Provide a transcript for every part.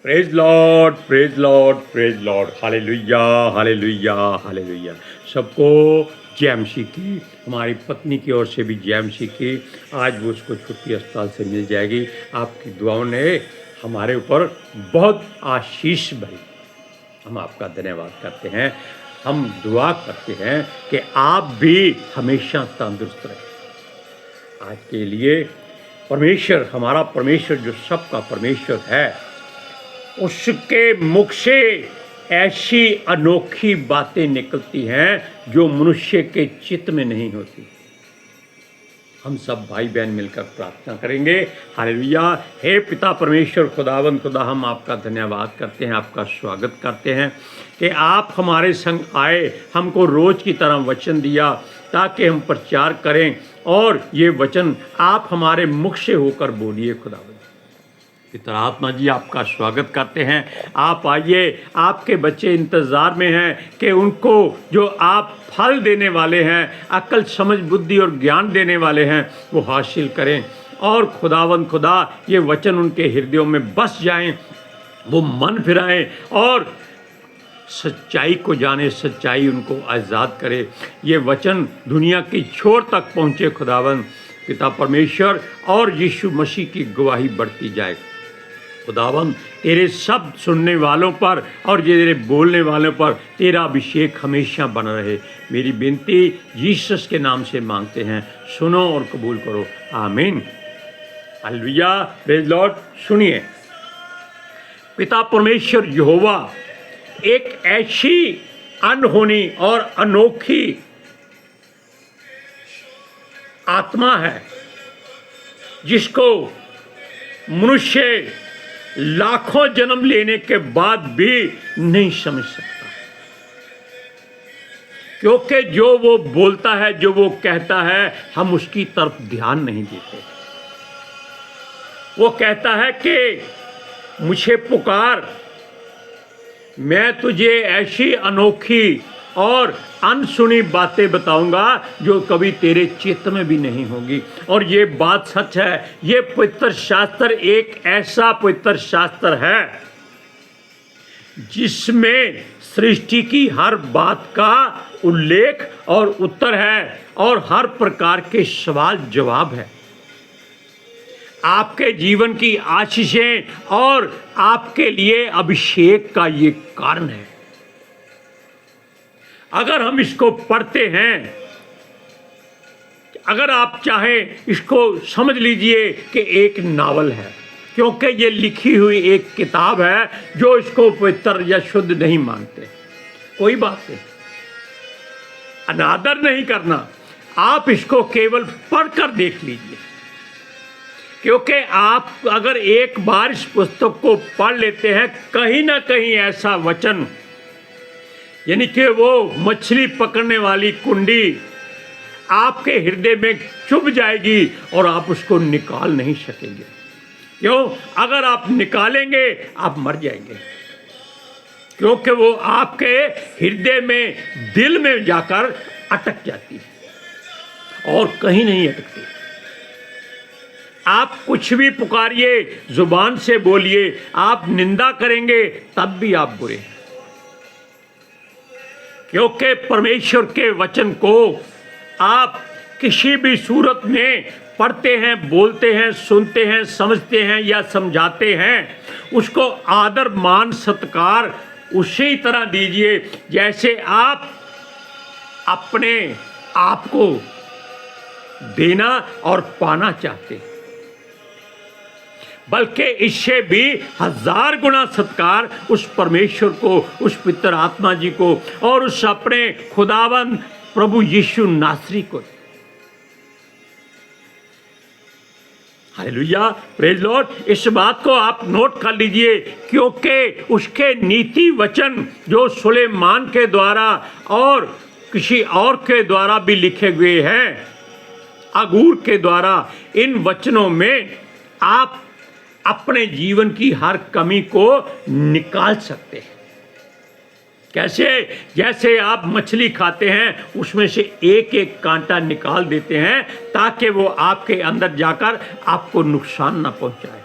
Praise Lord, praise Lord, praise Lord. Hallelujah, hallelujah, hallelujah. सबको जय मसीह की, हमारी पत्नी की ओर से भी जय मसीह की। आज वो उसको छुट्टी अस्पताल से मिल जाएगी। आपकी दुआओं ने हमारे ऊपर बहुत आशीष भरी। हम आपका धन्यवाद करते हैं। हम दुआ करते हैं कि आप भी हमेशा तंदुरुस्त रहें। आज के लिए परमेश्वर, हमारा परमेश्वर जो सबका परमेश्वर है, उसके मुख से ऐसी अनोखी बातें निकलती हैं जो मनुष्य के चित्त में नहीं होती। हम सब भाई बहन मिलकर प्रार्थना करेंगे। हालेलुया। हे पिता परमेश्वर खुदावंद खुदा, हम आपका धन्यवाद करते हैं, आपका स्वागत करते हैं कि आप हमारे संग आए, हमको रोज़ की तरह वचन दिया ताकि हम प्रचार करें, और ये वचन आप हमारे मुख से होकर बोलिए। खुदावंद पिता आत्मा जी, आपका स्वागत करते हैं। आप आइए, आपके बच्चे इंतज़ार में हैं कि उनको जो आप फल देने वाले हैं, अक्ल समझ बुद्धि और ज्ञान देने वाले हैं, वो हासिल करें। और खुदावंद खुदा, ये वचन उनके हृदयों में बस जाएं, वो मन फिराएं और सच्चाई को जाने, सच्चाई उनको आज़ाद करे। ये वचन दुनिया की छोर तक पहुँचे खुदावंद पिता परमेश्वर, और यीशु मसीह की गवाही बढ़ती जाए। खुदावंद तेरे शब्द सुनने वालों पर और तेरे बोलने वालों पर तेरा अभिषेक हमेशा बना रहे। मेरी विनती यीशु के नाम से मांगते हैं, सुनो और कबूल करो। आमीन। Hallelujah, praise Lord. सुनिए, पिता परमेश्वर यहोवा एक ऐसी अनहोनी और अनोखी आत्मा है जिसको मनुष्य लाखों जन्म लेने के बाद भी नहीं समझ सकता, क्योंकि जो वो बोलता है, जो वो कहता है, हम उसकी तरफ ध्यान नहीं देते। वो कहता है कि मुझे पुकार, मैं तुझे ऐसी अनोखी और अनसुनी बातें बताऊंगा जो कभी तेरे चित्त में भी नहीं होगी। और ये बात सच है। ये पवित्र शास्त्र एक ऐसा पवित्र शास्त्र है जिसमें सृष्टि की हर बात का उल्लेख और उत्तर है, और हर प्रकार के सवाल जवाब है। आपके जीवन की आशीषें और आपके लिए अभिषेक का ये कारण है। अगर हम इसको पढ़ते हैं, अगर आप चाहें इसको समझ लीजिए कि एक नावल है, क्योंकि ये लिखी हुई एक किताब है। जो इसको पवित्र या शुद्ध नहीं मानते, कोई बात नहीं, अनादर नहीं करना। आप इसको केवल पढ़कर देख लीजिए, क्योंकि आप अगर एक बार इस पुस्तक को पढ़ लेते हैं, कहीं ना कहीं ऐसा वचन, यानी कि वो मछली पकड़ने वाली कुंडी आपके हृदय में चुभ जाएगी और आप उसको निकाल नहीं सकेंगे। क्यों? अगर आप निकालेंगे आप मर जाएंगे, क्योंकि वो आपके हृदय में, दिल में जाकर अटक जाती है और कहीं नहीं अटकती। आप कुछ भी पुकारिए, जुबान से बोलिए, आप निंदा करेंगे तब भी आप बुरे हैं, क्योंकि परमेश्वर के वचन को आप किसी भी सूरत में पढ़ते हैं, बोलते हैं, सुनते हैं, समझते हैं या समझाते हैं, उसको आदर मान सत्कार उसी तरह दीजिए जैसे आप अपने आप को देना और पाना चाहते हैं, बल्कि इससे भी 1000 गुना सत्कार उस परमेश्वर को, उस पितर आत्मा जी को और उस अपने खुदावंद प्रभु यीशु नासरी को। Hallelujah, praise Lord. इस बात को आप नोट कर लीजिए, क्योंकि उसके नीति वचन जो सुलेमान के द्वारा और किसी और के द्वारा भी लिखे हुए हैं, अगूर के द्वारा, इन वचनों में आप अपने जीवन की हर कमी को निकाल सकते हैं। कैसे? जैसे आप मछली खाते हैं, उसमें से एक एक कांटा निकाल देते हैं ताकि वो आपके अंदर जाकर आपको नुकसान ना पहुंचाए।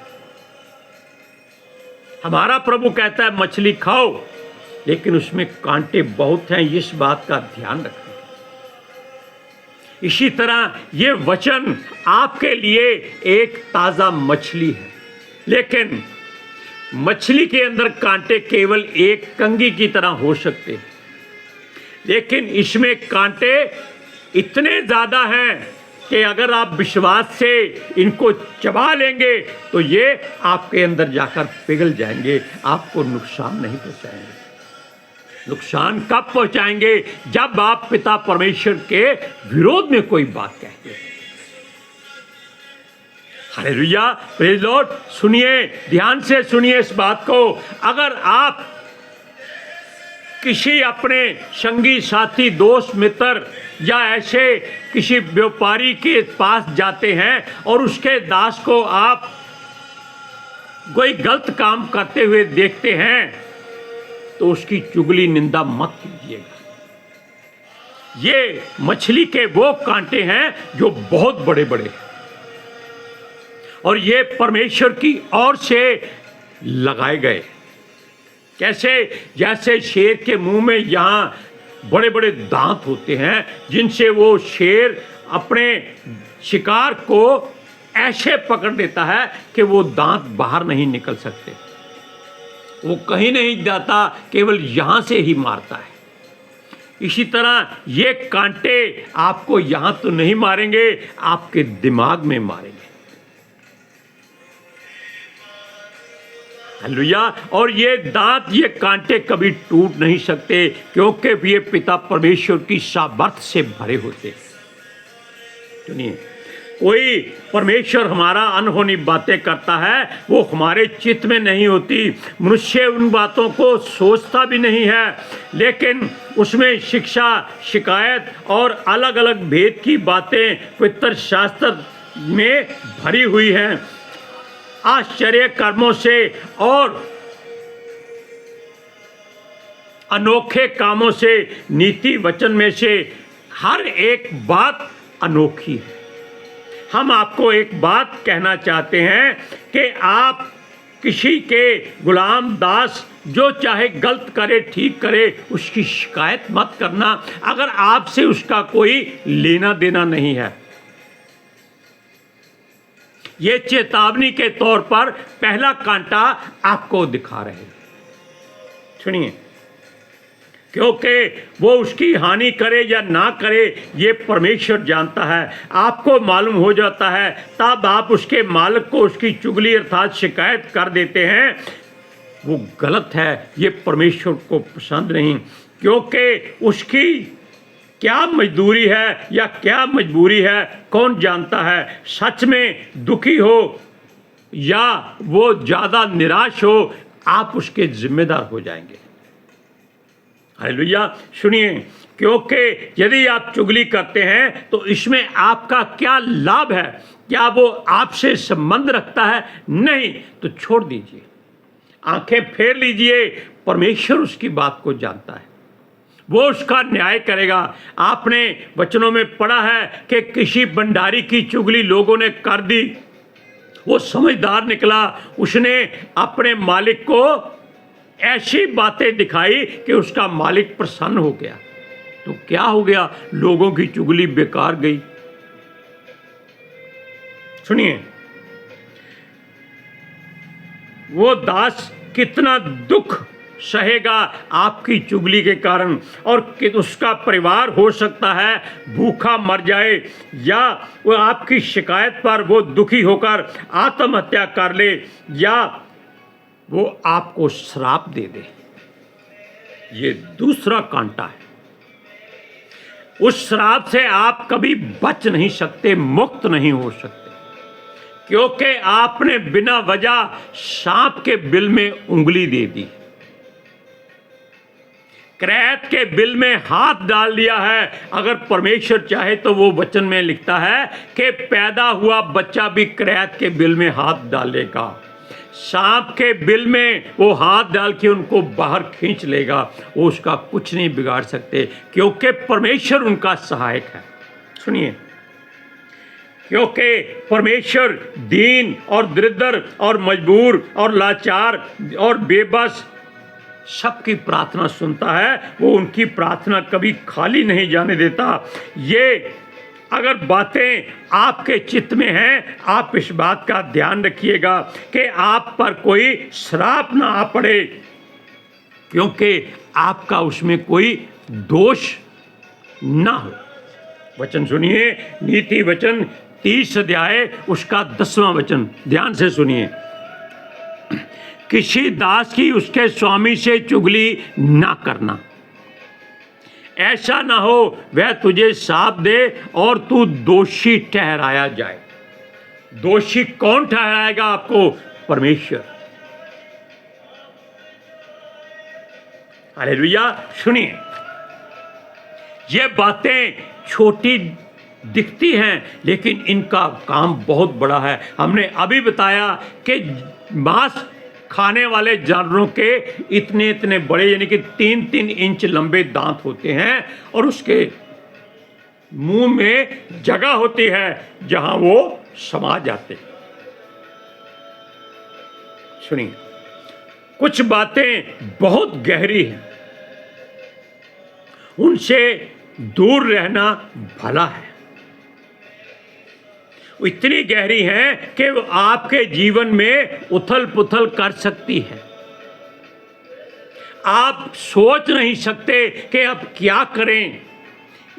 हमारा प्रभु कहता है मछली खाओ, लेकिन उसमें कांटे बहुत हैं, इस बात का ध्यान रखना। इसी तरह ये वचन आपके लिए एक ताजा मछली है, लेकिन मछली के अंदर कांटे केवल एक कंघी की तरह हो सकते हैं, लेकिन इसमें कांटे इतने ज्यादा हैं कि अगर आप विश्वास से इनको चबा लेंगे तो ये आपके अंदर जाकर पिघल जाएंगे, आपको नुकसान नहीं पहुंचाएंगे। नुकसान कब पहुंचाएंगे? जब आप पिता परमेश्वर के विरोध में कोई बात कहते हैं। Hallelujah, praise Lord. सुनिए, ध्यान से सुनिए इस बात को। अगर आप किसी अपने संगी साथी दोस्त मित्र या ऐसे किसी व्यापारी के पास जाते हैं और उसके दास को आप कोई गलत काम करते हुए देखते हैं तो उसकी चुगली निंदा मत कीजिएगा। ये मछली के वो कांटे हैं जो बहुत बड़े बड़े हैं और ये परमेश्वर की ओर से लगाए गए। कैसे? जैसे शेर के मुंह में यहाँ बड़े बड़े दांत होते हैं जिनसे वो शेर अपने शिकार को ऐसे पकड़ लेता है कि वो दांत बाहर नहीं निकल सकते, वो कहीं नहीं जाता, केवल यहाँ से ही मारता है। इसी तरह ये कांटे आपको यहाँ तो नहीं मारेंगे, आपके दिमाग में मारेंगे। हालेलुया। और ये दांत, ये कांटे कभी टूट नहीं सकते, क्योंकि ये पिता परमेश्वर की सामर्थ्य से भरे होते हैं। सुनिए, कोई परमेश्वर हमारा अनहोनी बातें करता है, वो हमारे चित्त में नहीं होती। मनुष्य उन बातों को सोचता भी नहीं है, लेकिन उसमें शिक्षा, शिकायत और अलग अलग भेद की बातें पवित्र शास्त्र में भरी हुई हैं। आश्चर्य कर्मों से और अनोखे कामों से, नीति वचन में से हर एक बात अनोखी है। हम आपको एक बात कहना चाहते हैं कि आप किसी के गुलाम दास जो चाहे गलत करे ठीक करे, उसकी शिकायत मत करना अगर आपसे उसका कोई लेना देना नहीं है। ये चेतावनी के तौर पर पहला कांटा आपको दिखा रहे हैं। सुनिए, क्योंकि वो उसकी हानि करे या ना करे ये परमेश्वर जानता है। आपको मालूम हो जाता है, तब आप उसके मालिक को उसकी चुगली अर्थात शिकायत कर देते हैं। वो गलत है, ये परमेश्वर को पसंद नहीं, क्योंकि उसकी क्या मजदूरी है या क्या मजबूरी है कौन जानता है। सच में दुखी हो या वो ज़्यादा निराश हो, आप उसके जिम्मेदार हो जाएंगे। हालेलुया। सुनिए, क्योंकि यदि आप चुगली करते हैं तो इसमें आपका क्या लाभ है? क्या वो आपसे संबंध रखता है? नहीं, तो छोड़ दीजिए, आंखें फेर लीजिए। परमेश्वर उसकी बात को जानता है, वो उसका न्याय करेगा। आपने वचनों में पढ़ा है कि किसी भंडारी की चुगली लोगों ने कर दी, वो समझदार निकला, उसने अपने मालिक को ऐसी बातें दिखाई कि उसका मालिक प्रसन्न हो गया। तो क्या हो गया? लोगों की चुगली बेकार गई। सुनिए, वो दास कितना दुख सहेगा आपकी चुगली के कारण, और कि उसका परिवार हो सकता है भूखा मर जाए, या वो आपकी शिकायत पर वो दुखी होकर आत्महत्या कर ले, या वो आपको श्राप दे दे। ये दूसरा कांटा है। उस श्राप से आप कभी बच नहीं सकते, मुक्त नहीं हो सकते, क्योंकि आपने बिना वजह सांप के बिल में उंगली दे दी, क्रैत के बिल में हाथ डाल दिया है। अगर परमेश्वर चाहे तो वो वचन में लिखता है कि पैदा हुआ बच्चा भी क्रैत के बिल में हाथ डालेगा, सांप के बिल में वो हाथ डाल के उनको बाहर खींच लेगा, वो उसका कुछ नहीं बिगाड़ सकते, क्योंकि परमेश्वर उनका सहायक है। सुनिए, क्योंकि परमेश्वर दीन और दरिद्र और मजबूर और लाचार और बेबस सबकी प्रार्थना सुनता है। वो उनकी प्रार्थना कभी खाली नहीं जाने देता। ये अगर बातें आपके चित्त में हैं, आप इस बात का ध्यान रखिएगा कि आप पर कोई श्राप ना आ पड़े, क्योंकि आपका उसमें कोई दोष ना हो। वचन सुनिए, नीति वचन 30 अध्याय उसका 10वां वचन ध्यान से सुनिए। किसी दास की उसके स्वामी से चुगली ना करना, ऐसा ना हो वह तुझे शाप दे और तू दोषी ठहराया जाए। दोषी कौन ठहराएगा आपको? परमेश्वर। हालेलुया। सुनिए, ये बातें छोटी दिखती हैं लेकिन इनका काम बहुत बड़ा है। हमने अभी बताया कि मांस खाने वाले जानवरों के इतने इतने बड़े यानी कि 3-3 इंच लंबे दांत होते हैं और उसके मुंह में जगह होती है जहां वो समा जाते हैं। सुनिए, कुछ बातें बहुत गहरी हैं, उनसे दूर रहना भला है। इतनी गहरी है कि वो आपके जीवन में उथल पुथल कर सकती है। आप सोच नहीं सकते कि अब क्या करें,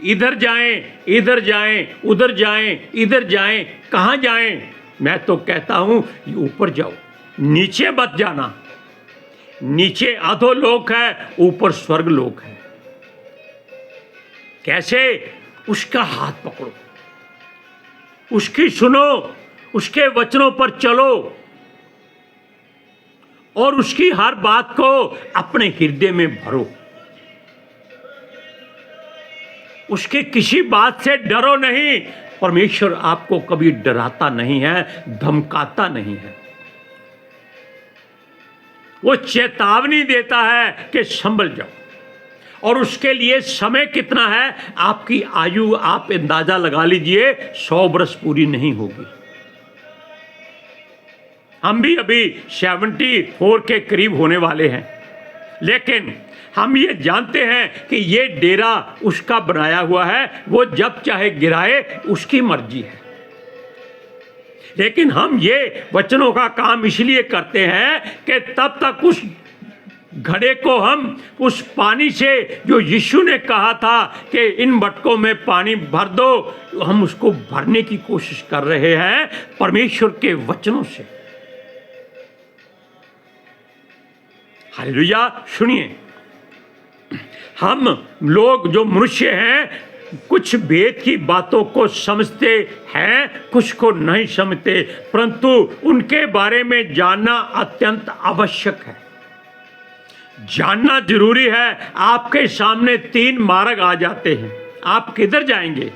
इधर जाएं, इधर जाएं, उधर जाएं, इधर जाएं, कहाँ जाएं। मैं तो कहता हूं ऊपर जाओ, नीचे मत जाना। नीचे अधोलोक है, ऊपर स्वर्ग लोक है। कैसे? उसका हाथ पकड़ो, उसकी सुनो, उसके वचनों पर चलो और उसकी हर बात को अपने हृदय में भरो। उसके किसी बात से डरो नहीं। परमेश्वर आपको कभी डराता नहीं है, धमकाता नहीं है। वो चेतावनी देता है कि संभल जाओ। और उसके लिए समय कितना है? आपकी आयु आप अंदाजा लगा लीजिए, 100 वर्ष पूरी नहीं होगी। हम भी अभी 74 के करीब होने वाले हैं, लेकिन हम ये जानते हैं कि ये डेरा उसका बनाया हुआ है, वो जब चाहे गिराए, उसकी मर्जी है। लेकिन हम ये वचनों का काम इसलिए करते हैं कि तब तक उस घड़े को हम उस पानी से, जो यीशु ने कहा था कि इन मटकों में पानी भर दो, हम उसको भरने की कोशिश कर रहे हैं परमेश्वर के वचनों से। हालेलुया। सुनिए, हम लोग जो मनुष्य हैं, कुछ भेद की बातों को समझते हैं, कुछ को नहीं समझते, परंतु उनके बारे में जानना अत्यंत आवश्यक है। जानना जरूरी है। आपके सामने 3 मार्ग आ जाते हैं, आप किधर जाएंगे?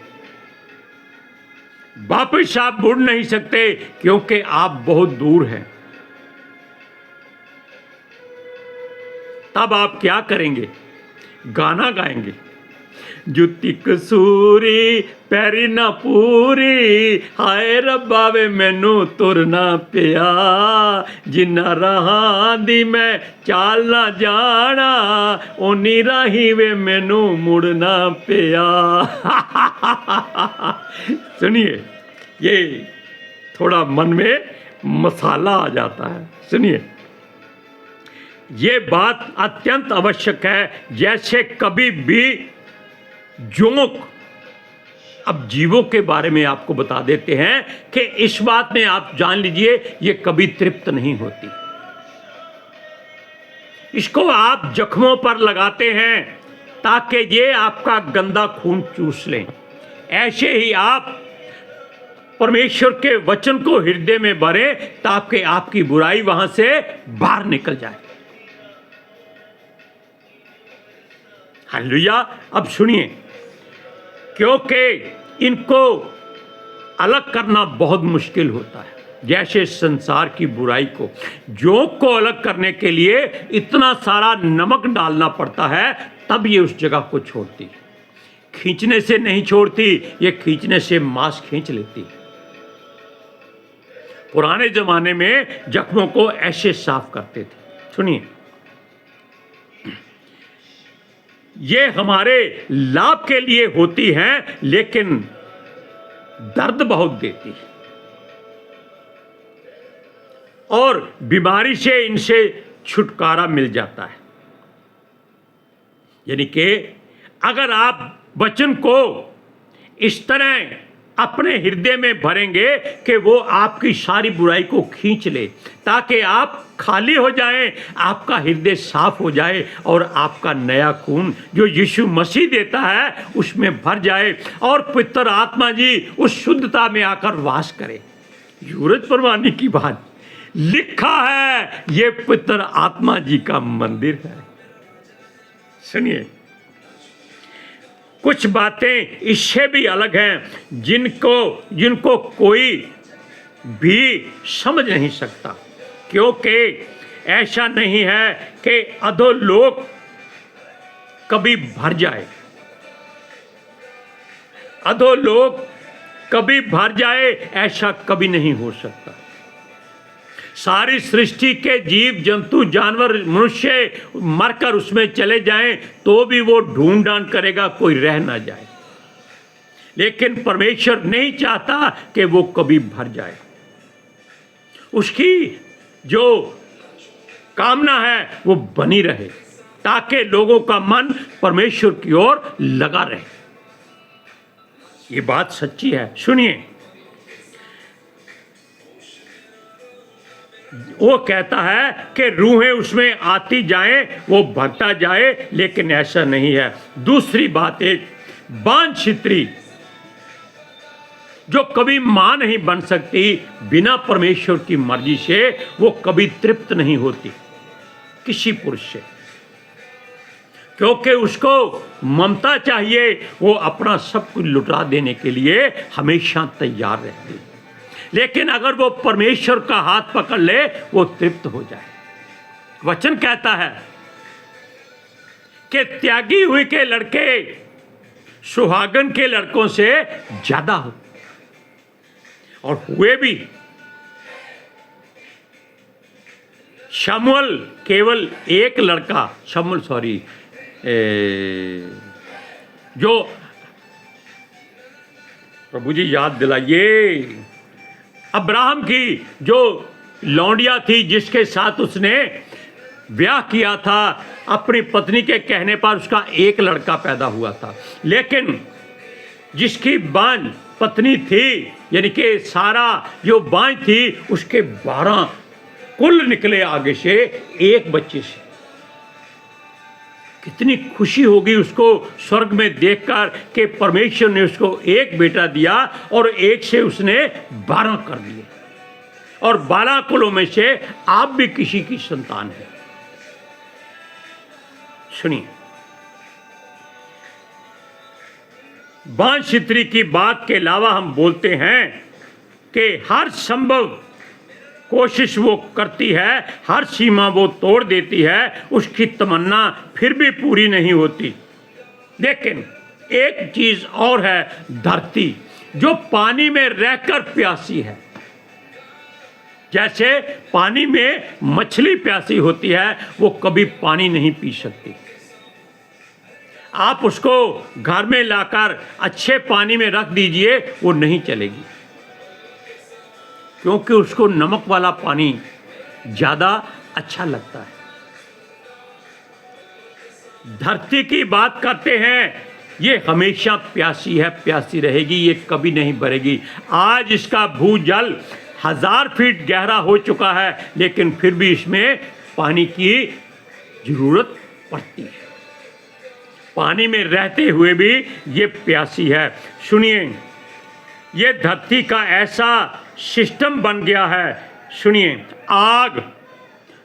वापस आप मुड़ नहीं सकते, क्योंकि आप बहुत दूर हैं। तब आप क्या करेंगे? गाना गाएंगे, जुत्ती कसूरी पैरी ना पूरी, हाय रब्बा वे मैनू तुरना पिया, जिन्ना राहां दी मैं चाल ना जाना, ओनी राही वे मैनू मुड़ना पिया। सुनिए, ये थोड़ा मन में मसाला आ जाता है। सुनिए, ये बात अत्यंत आवश्यक है। जैसे कभी भी जोंक, अब जीवों के बारे में आपको बता देते हैं कि इस बात में आप जान लीजिए, ये कभी तृप्त नहीं होती। इसको आप जख्मों पर लगाते हैं ताकि ये आपका गंदा खून चूस लें। ऐसे ही आप परमेश्वर के वचन को हृदय में भरें ताकि आपकी बुराई वहां से बाहर निकल जाए। हालेलुया। अब सुनिए, क्योंकि इनको अलग करना बहुत मुश्किल होता है। जैसे संसार की बुराई को, जोंक को अलग करने के लिए इतना सारा नमक डालना पड़ता है, तब ये उस जगह को छोड़ती। खींचने से नहीं छोड़ती, ये खींचने से मांस खींच लेती है। पुराने जमाने में जख्मों को ऐसे साफ करते थे। सुनिए, ये हमारे लाभ के लिए होती हैं, लेकिन दर्द बहुत देती है और बीमारी से इनसे छुटकारा मिल जाता है। यानी कि अगर आप वचन को इस तरह अपने हृदय में भरेंगे कि वो आपकी सारी बुराई को खींच ले, ताकि आप खाली हो जाएं, आपका हृदय साफ हो जाए और आपका नया खून जो यीशु मसीह देता है उसमें भर जाए और पवित्र आत्मा जी उस शुद्धता में आकर वास करे। यूरज परवानी की बात लिखा है, ये पवित्र आत्मा जी का मंदिर है। सुनिए, कुछ बातें इससे भी अलग हैं जिनको कोई भी समझ नहीं सकता, क्योंकि ऐसा नहीं है कि अधोलोक कभी भर जाए, अधोलोक कभी भर जाए, ऐसा कभी नहीं हो सकता। सारी सृष्टि के जीव जंतु जानवर मनुष्य मरकर उसमें चले जाएं तो भी वो ढूंढ ढांड करेगा, कोई रह ना जाए। लेकिन परमेश्वर नहीं चाहता कि वो कभी भर जाए। उसकी जो कामना है वो बनी रहे, ताकि लोगों का मन परमेश्वर की ओर लगा रहे। ये बात सच्ची है। सुनिए, वो कहता है कि रूहें उसमें आती जाएं, वो भरता जाए, लेकिन ऐसा नहीं है। दूसरी बात, एक बांझ छित्री जो कभी मां नहीं बन सकती बिना परमेश्वर की मर्जी से, वो कभी तृप्त नहीं होती किसी पुरुष से, क्योंकि उसको ममता चाहिए। वो अपना सब कुछ लुटा देने के लिए हमेशा तैयार रहती है, लेकिन अगर वो परमेश्वर का हाथ पकड़ ले वो तृप्त हो जाए। वचन कहता है कि त्यागी हुई के लड़के सुहागन के लड़कों से ज्यादा हो, और हुए भी। शमूएल केवल एक लड़का, जो प्रभु जी याद दिलाइए, अब्राहम की जो लौंडिया थी जिसके साथ उसने ब्याह किया था, अपनी पत्नी के कहने पर उसका एक लड़का पैदा हुआ था, लेकिन जिसकी बांझ पत्नी थी, यानी कि सारा जो बांझ थी, उसके 12 कुल निकले आगे से एक बच्चे से। कितनी खुशी होगी उसको स्वर्ग में देखकर कि परमेश्वर ने उसको एक बेटा दिया और एक से उसने 12 कर दिए, और 12 कुलों में से आप भी किसी की संतान है। सुनिए, बांझ छित्री की बात के अलावा हम बोलते हैं कि हर संभव कोशिश वो करती है, हर सीमा वो तोड़ देती है, उसकी तमन्ना फिर भी पूरी नहीं होती। लेकिन एक चीज और है, धरती जो पानी में रहकर प्यासी है। जैसे पानी में मछली प्यासी होती है, वो कभी पानी नहीं पी सकती। आप उसको घर में लाकर अच्छे पानी में रख दीजिए, वो नहीं चलेगी, क्योंकि उसको नमक वाला पानी ज्यादा अच्छा लगता है। धरती की बात करते हैं, ये हमेशा प्यासी है, प्यासी रहेगी, ये कभी नहीं भरेगी। आज इसका भूजल 1000 फीट गहरा हो चुका है, लेकिन फिर भी इसमें पानी की जरूरत पड़ती है। पानी में रहते हुए भी ये प्यासी है। सुनिए, ये धरती का ऐसा सिस्टम बन गया है। सुनिए, आग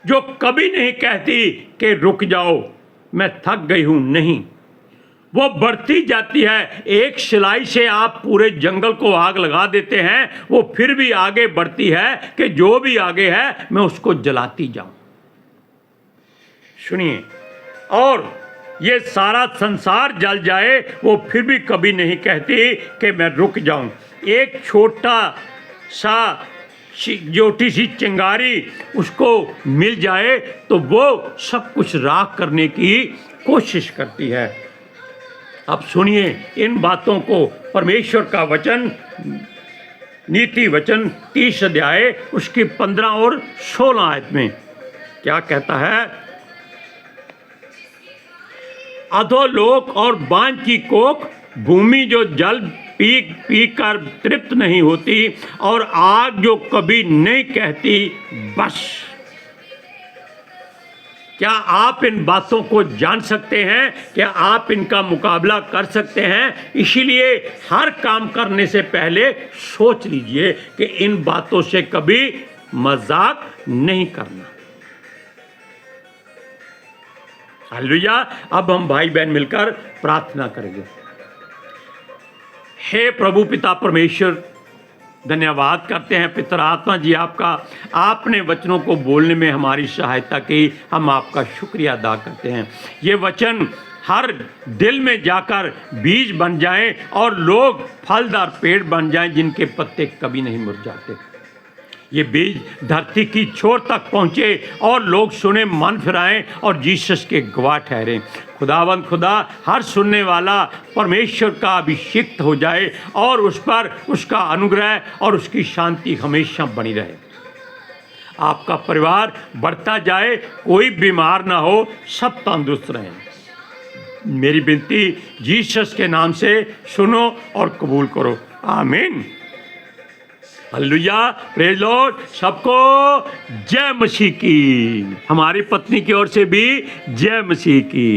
जो कभी नहीं कहती कि रुक जाओ, मैं थक गई हूं, नहीं, वो बढ़ती जाती है। एक सिलाई से आप पूरे जंगल को आग लगा देते हैं, वो फिर भी आगे बढ़ती है कि जो भी आगे है मैं उसको जलाती जाऊं। सुनिए, और ये सारा संसार जल जाए, वो फिर भी कभी नहीं कहती कि मैं रुक जाऊं। एक छोटा सा छोटी सी चिंगारी उसको मिल जाए तो वो सब कुछ राख करने की कोशिश करती है। अब सुनिए इन बातों को, परमेश्वर का वचन, नीति वचन 30 अध्याय उसकी 15 और 16 आयत में क्या कहता है? अधोलोक और बांझ की कोख, भूमि जो जल पी पी कर तृप्त नहीं होती, और आग जो कभी नहीं कहती बस। क्या आप इन बातों को जान सकते हैं? क्या आप इनका मुकाबला कर सकते हैं? इसीलिए हर काम करने से पहले सोच लीजिए कि इन बातों से कभी मजाक नहीं करना। हालेलुया। अब हम भाई बहन मिलकर प्रार्थना करेंगे। हे प्रभु पिता परमेश्वर, धन्यवाद करते हैं पितर आत्मा जी आपका, आपने वचनों को बोलने में हमारी सहायता की, हम आपका शुक्रिया अदा करते हैं। ये वचन हर दिल में जाकर बीज बन जाएं और लोग फलदार पेड़ बन जाएं जिनके पत्ते कभी नहीं मुरझाते। ये बीज धरती की छोर तक पहुँचे और लोग सुने, मन फिराएं और जीसस के गवाह ठहरें। खुदावंद खुदा, हर सुनने वाला परमेश्वर का अभिषिक्त हो जाए और उस पर उसका अनुग्रह और उसकी शांति हमेशा बनी रहे। आपका परिवार बढ़ता जाए, कोई बीमार ना हो, सब तंदुरुस्त रहें। मेरी विनती जीसस के नाम से सुनो और कबूल करो। आमीन। Hallelujah, praise Lord. सबको जय मसीह की। हमारी पत्नी की ओर से भी जय मसीह की।